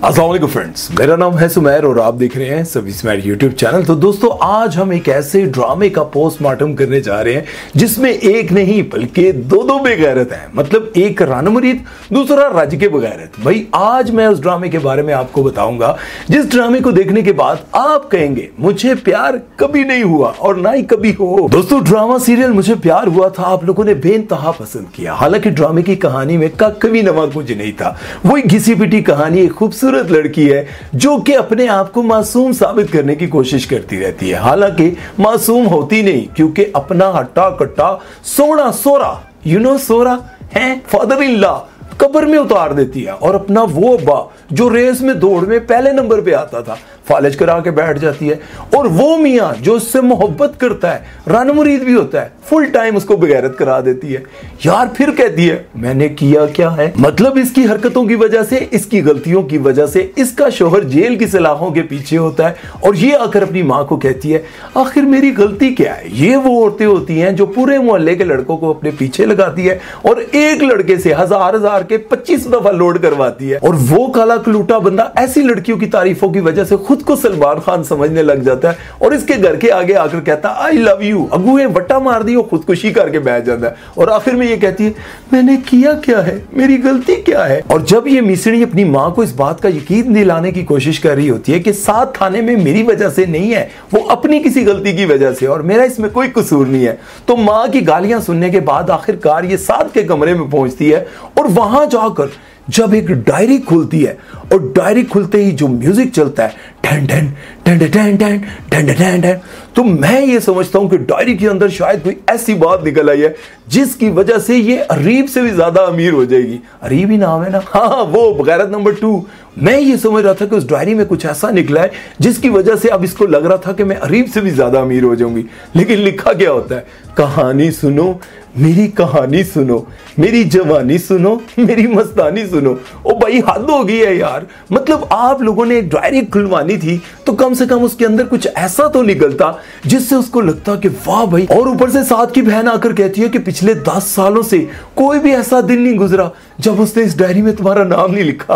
अस्सलाम वालेकुम फ्रेंड्स, मेरा नाम है सुमैर और आप देख रहे हैं सभी सुमैर यूट्यूब चैनल। तो दोस्तों, आज हम एक ऐसे ड्रामे का पोस्टमार्टम करने जा रहे हैं जिसमें एक नहीं बल्कि दो बेगैरत हैं। मतलब एक राना मुरीद, दूसरा राज के बगैरत। भाई आज मैं उस ड्रामे के बारे में आपको बताऊंगा जिस ड्रामे को देखने के बाद आप कहेंगे मुझे प्यार कभी नहीं हुआ और ना ही कभी हो। दोस्तों, ड्रामा सीरियल मुझे प्यार हुआ था आप लोगों ने बेइंतहा पसंद किया। हालांकि ड्रामे की कहानी में कभी नवा कुछ नहीं था। वही घिसी पिटी कहानी एक खूबसूरत लड़की है जो कि अपने आप को मासूम साबित करने की कोशिश करती रहती है। हालांकि मासूम होती नहीं, क्योंकि अपना हट्टा कट्टा सोना सोरा सोरा है फादर इन लॉ कब्र में उतार देती है और अपना वो अब्बा जो रेस में दौड़ में पहले नंबर पे आता था फालिज करा के बैठ जाती है। और वो मियां जो उससे मोहब्बत करता है, राना मुरीद भी होता है, फुल टाइम उसको बेगैरत करा देती है। यार फिर कहती है मैंने किया क्या है। मतलब इसकी हरकतों की वजह से, इसकी गलतियों की वजह से इसका शोहर जेल की सलाखों के पीछे होता है और ये आकर अपनी माँ को कहती है आखिर मेरी गलती क्या है। ये वो औरतें होती हैं जो पूरे मोहल्ले के लड़कों को अपने पीछे लगाती है और एक लड़के से हजार के 25 दफा लोड करवाती है। और वो काला कलूटा बंदा ऐसी लड़कियों की तारीफों की वजह से खुद को सलमान खान समझने लग जाता है और इसके घर के आगे आकर कहता है आई लव यू। अगुए वट्टा मार दी और खुदकुशी करके बैठ जाता है और आखिर में ये कहती है मैंने किया क्या है, मेरी गलती क्या है। और जब ये मिसरी अपनी मां को इस बात का यकीन दिलाने की कोशिश कर रही होती है कि साथ थाने में मेरी वजह से नहीं है, वो अपनी किसी गलती की वजह से और मेरा इसमें कोई कसूर नहीं है, तो मां की गालियां सुनने के बाद आखिरकार ये साथ के कमरे में पहुंचती है और वहां जाकर जब एक डायरी खुलती है और डायरी खुलते ही जो म्यूजिक चलता है टन टन टन टन टन टन टन टन, तो मैं ये समझता हूं कि डायरी के अंदर शायद कोई ऐसी बात निकल आई है जिसकी वजह से ये अरीब से भी ज्यादा अमीर हो जाएगी। अरीब ही नाम है ना, हाँ वो बगैरत नंबर 2। मैं ये समझ रहा था कि उस डायरी में कुछ ऐसा निकला है जिसकी वजह से अब इसको लग रहा था कि मैं अरीब से भी ज्यादा अमीर हो जाऊंगी। लेकिन लिखा क्या होता है, कहानी सुनो मेरी कहानी सुनो, मेरी जवानी सुनो, मेरी मस्तानी सुनो। ओ भाई हद हो गई है यार। मतलब आप लोगों ने एक डायरी खुलवानी थी तो कम से कम उसके अंदर कुछ ऐसा तो निकलता जिससे उसको लगता कि वाह भाई। और ऊपर से साथ की बहन आकर कहती है कि पिछले 10 सालों से कोई भी ऐसा दिन नहीं गुजरा जब उसने इस डायरी में तुम्हारा नाम नहीं लिखा।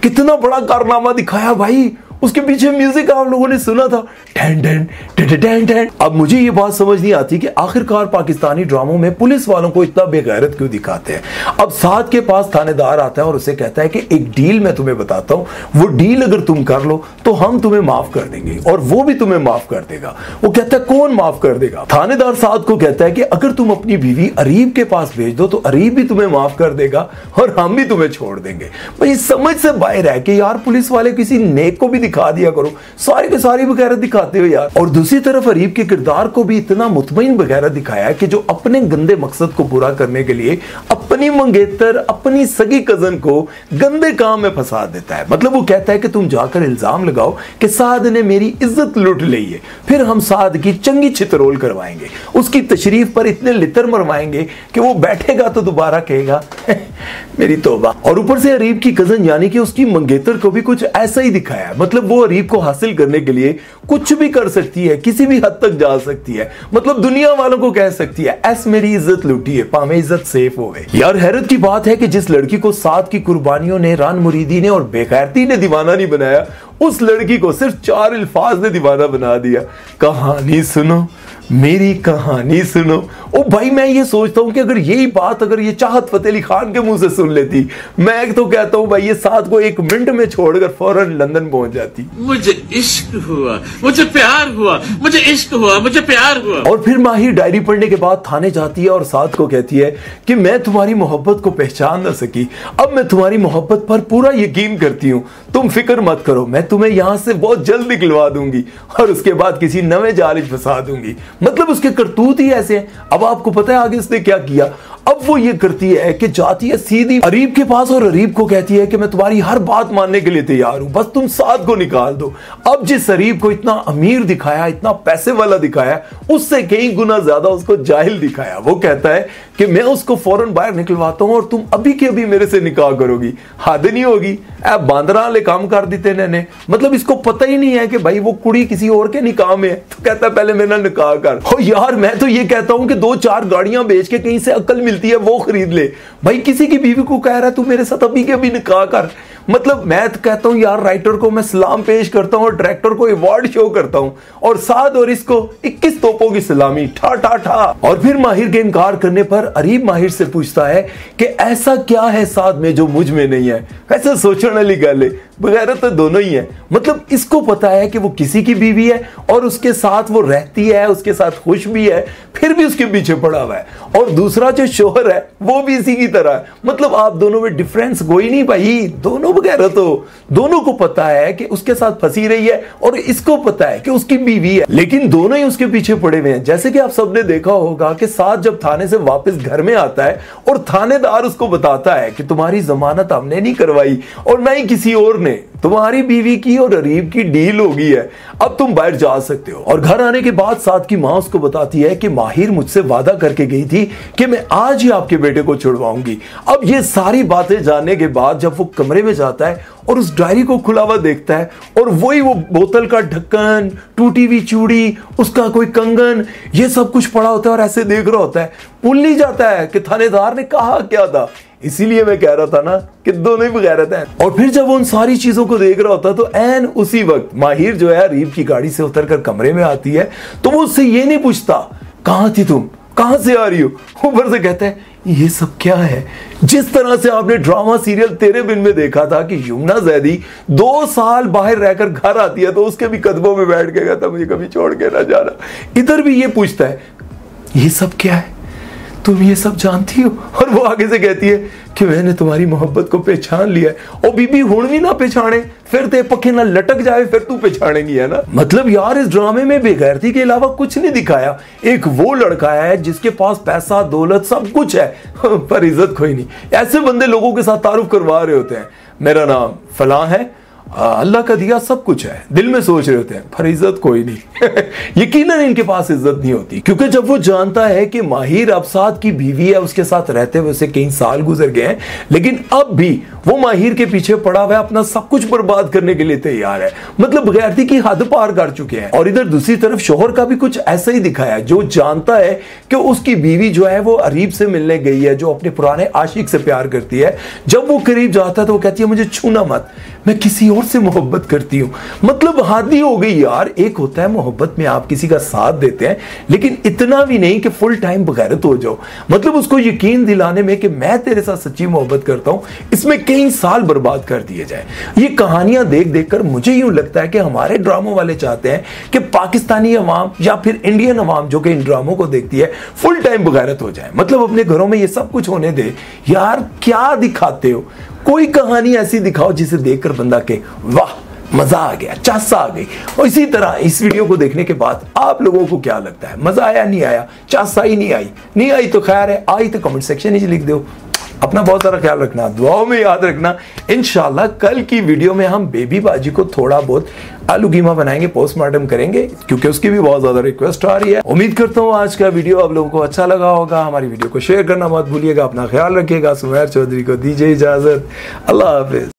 कितना बड़ा कारनामा दिखाया भाई। उसके पीछे म्यूजिक आप लोगों ने सुना था टन टन टन टन टन। अब मुझे ये बात समझ नहीं आती कि आखिरकार पाकिस्तानी ड्रामों में पुलिस वालों को इतना बेगैरत क्यों दिखाते हैं। अब साथ के पास थानेदार आता है और उसे कहता है कि एक डील मैं तुम्हें बताता हूं, वो डील अगर तुम कर लो तो हम तुम्हें माफ कर देंगे और वो भी तुम्हें माफ कर देगा। वो कहता है कौन माफ कर देगा। थानेदार साथ को कहता है कि अगर तुम अपनी बीवी अरीब के पास भेज दो तो अरीब भी तुम्हें माफ कर देगा और हम भी तुम्हें छोड़ देंगे। भाई समझ से बाहर है कि यार पुलिस वाले किसी नेक को भी दिखा दिया करो, सारी के सारी बगैरत दिखाते हो यार। और दूसरी तरफ अरीब के किरदार को भी इतना मुतमईन बगैरत दिखाया है कि जो अपने गंदे मकसद को पूरा करने के लिए अपनी मंगेतर, अपनी सगी कजन को गंदे काम में फंसा देता है। मतलब वो कहता है कि तुम जाकर इल्जाम लगाओ कि साद ने मेरी इज्जत लूट ली है, फिर हम साद की चंगी छितरोल करवाएंगे, उसकी तशरीफ पर इतने लितर मरवाएंगे कि वो बैठेगा तो दोबारा कहेगा मेरी तौबा। और ऊपर से अरीब की कजन यानी कि उसकी मंगेतर को भी कुछ ऐसा ही दिखाया है। मतलब वो अरीब को हासिल करने के लिए कुछ भी कर सकती है, किसी भी हद तक जा सकती है। मतलब दुनिया वालों को कह सकती है ऐस मेरी इज्जत लूटी है, पामे इज्जत सेफ हो गई। यार हैरत की बात है कि जिस लड़की को साथ की कुर्बानियों ने, राना मुरीदी ने और बेगैरती ने दीवाना नहीं बनाया, उस लड़की को सिर्फ 4 अल्फाज ने दीवाना बना दिया। कहानी सुनो मेरी कहानी सुनो। ओ भाई मैं ये सोचता हूं कि अगर यही बात अगर ये चाहत फतेह अली खान के मुंह से सुन लेती, मैं तो कहता हूं भाई ये साथ को 1 मिनट में छोड़कर फौरन लंदन पहुंच जाती। मुझे इश्क हुआ, मुझे प्यार हुआ, मुझे इश्क हुआ, मुझे प्यार हुआ। और फिर माही डायरी पढ़ने के बाद थाने जाती है और साथ को कहती है कि मैं तुम्हारी मोहब्बत को पहचान न सकी, अब मैं तुम्हारी मोहब्बत पर पूरा यकीन करती हूँ, तुम फिक्र मत करो, मैं तुम्हें यहां से बहुत जल्द निकलवा दूंगी और उसके बाद किसी नवे जाल फंसा दूंगी। मतलब उसके करतूत ही ऐसे हैं। अब आपको पता है आगे उसने क्या किया। अब वो ये करती है कि जाती है सीधी अरीब के पास और अरीब को कहती है कि मैं तुम्हारी हर बात मानने के लिए तैयार हूं, बस तुम साथ को निकाल दो। अब जिस अरीब को इतना अमीर दिखाया, इतना पैसे वाला दिखाया, उससे कई गुना ज्यादा उसको जाहिल दिखाया। वो कहता है कि मैं उसको फौरन बाहर निकलवाता हूं और तुम अभी के अभी मेरे से निकाह करोगी। हद नहीं होगी, ऐ बांदरा ले काम कर देते ने। मतलब इसको पता ही नहीं है कि भाई वो कुड़ी किसी और के निकाह में है, तो कहता है पहले मेरा निकाह कर। हो यार मैं तो ये कहता हूं कि 2-4 गाड़ियां बेच के कहीं से अक्ल मिलती है वो खरीद ले। भाई किसी की बीवी को कह रहा है तू मेरे साथ अभी के अभी निकाह कर। मतलब मैं तो कहता हूं यार, राइटर को मैं सलाम पेश करता हूं और डायरेक्टर को अवार्ड शो करता हूं, और साद और इसको 21 तोपों की सलामी, ठा ठा ठा। और फिर माहिर के इनकार करने पर अरीब माहिर से पूछता है कि ऐसा क्या है साद में जो मुझ में नहीं है। ऐसा सोचने वाली गल है, बगैर तो दोनों ही है। मतलब इसको पता है कि वो किसी की बीवी है और उसके साथ वो रहती है, उसके साथ खुश भी है, फिर भी उसके पीछे पड़ा हुआ है। और दूसरा जो शोहर है वो भी इसी की तरह है। मतलब आप दोनों में डिफरेंस कोई नहीं भाई, दोनों वगैरह तो दोनों को पता है कि उसके साथ फंसी रही है और इसको पता है कि उसकी बीवी है, लेकिन दोनों ही उसके पीछे पड़े हुए हैं। जैसे कि आप सबने देखा होगा कि साद जब थाने से वापस घर में आता है और थानेदार उसको बताता है कि तुम्हारी जमानत हमने नहीं करवाई और ना ही किसी और ने, तुम्हारी बीवी की और अरीब की डील हो गई है, अब तुम बाहर जा सकते हो। और घर आने के बाद साद की मां उसको बताती है कि माहिर मुझसे वादा करके गई थी कि मैं आज ही आपके बेटे को छुड़वाऊंगी। अब ये सारी बातें जानने के बाद जब वो कमरे में जाता है और उस डायरी को खुला हुआ देखता है और वही वो बोतल का ढक्कन, टूटी हुई चूड़ी, उसका कोई कंगन, ये सब कुछ पड़ा होता है और ऐसे देख रहा होता है, भूल ही जाता है कि थानेदार ने कहा क्या था। इसीलिए मैं कह रहा था ना कि दोनों ही बगैरत हैं। और फिर जब वो उन सारी चीजों को देख रहा होता तो एन उसी वक्त माहिर जो है अरीब की गाड़ी से उतरकर कमरे में आती है, तो वो उससे ये नहीं पूछता कहां थी तुम, कहां से आ रही हो, ऊपर से कहते हैं ये सब क्या है। जिस तरह से आपने ड्रामा सीरियल तेरे बिन में देखा था कि यमुना जैदी 2 साल बाहर रहकर घर आती है तो उसके भी कदमों में बैठ के कहता मुझे कभी छोड़ के ना जाना, इधर भी ये पूछता है ये सब क्या है, तुम ये सब जानती हो। और वो आगे से कहती है कि मैंने तुम्हारी मोहब्बत को पहचान लिया है। और बीबी हुण भी ना पहचाने फिर ते पखे ना लटक जाए फिर तू पहचानेगी, है ना। मतलब यार इस ड्रामे में बेगैरती के अलावा कुछ नहीं दिखाया। एक वो लड़का है जिसके पास पैसा दौलत सब कुछ है पर इज्जत कोई नहीं। ऐसे बंदे लोगों के साथ तारुफ करवा रहे होते हैं, मेरा नाम फलां है, अल्लाह का दिया सब कुछ है, दिल में सोच रहे होते हैं पर इज्जत कोई नहीं यकीनन इनके पास इज्जत नहीं होती, क्योंकि जब वो जानता है कि माहिर अब साद की बीवी है, उसके साथ रहते हुए उसे कई साल गुजर गए हैं, लेकिन अब भी वो माहिर के पीछे पड़ा हुआ है, अपना सब कुछ बर्बाद करने के लिए तैयार है। मतलब बगैरती की हद पार कर चुके हैं। और इधर दूसरी तरफ शोहर का भी कुछ ऐसा ही दिखाया है, जो जानता है कि उसकी बीवी जो है वो अरीब से मिलने गई है, जो अपने पुराने आशिक से प्यार करती है। जब वो करीब जाता है तो वो कहती है मुझे छूना मत, मैं किसी और से मोहब्बत करती हूं। मतलब हद ही हो गई यार। एक होता है मोहब्बत में आप किसी का साथ देते हैं, लेकिन इतना भी नहीं कि फुल टाइम बगैरत हो जाओ। मतलब उसको यकीन दिलाने में कि मैं तेरे साथ सच्ची मोहब्बत करता हूं, इसमें कई साल बर्बाद कर दिए जाए। ये कहानियां देख देख कर मुझे यूं लगता है कि हमारे ड्रामों वाले चाहते हैं कि पाकिस्तानी अवाम या फिर इंडियन अवाम जो कि इन ड्रामों को देखती है फुल टाइम बगैरत हो जाए। मतलब अपने घरों में ये सब कुछ होने दे यार, क्या दिखाते हो। कोई कहानी ऐसी दिखाओ जिसे देखकर बंदा के वाह मजा आ गया, चासा आ गई। और इसी तरह इस वीडियो को देखने के बाद आप लोगों को क्या लगता है, मजा आया नहीं आया, चासा ही नहीं आई तो खैर है, आई तो कमेंट सेक्शन ही लिख दो। अपना बहुत सारा ख्याल रखना, दुआओं में याद रखना। इंशाल्लाह कल की वीडियो में हम बेबी बाजी को थोड़ा बहुत आलू कीमा बनाएंगे, पोस्टमार्टम करेंगे, क्योंकि उसकी भी बहुत ज्यादा रिक्वेस्ट आ रही है। उम्मीद करता हूँ आज का वीडियो आप लोगों को अच्छा लगा होगा। हमारी वीडियो को शेयर करना मत भूलिएगा। अपना ख्याल रखिएगा। सुमैर चौधरी को दीजिए इजाजत। अल्लाह हाफिज।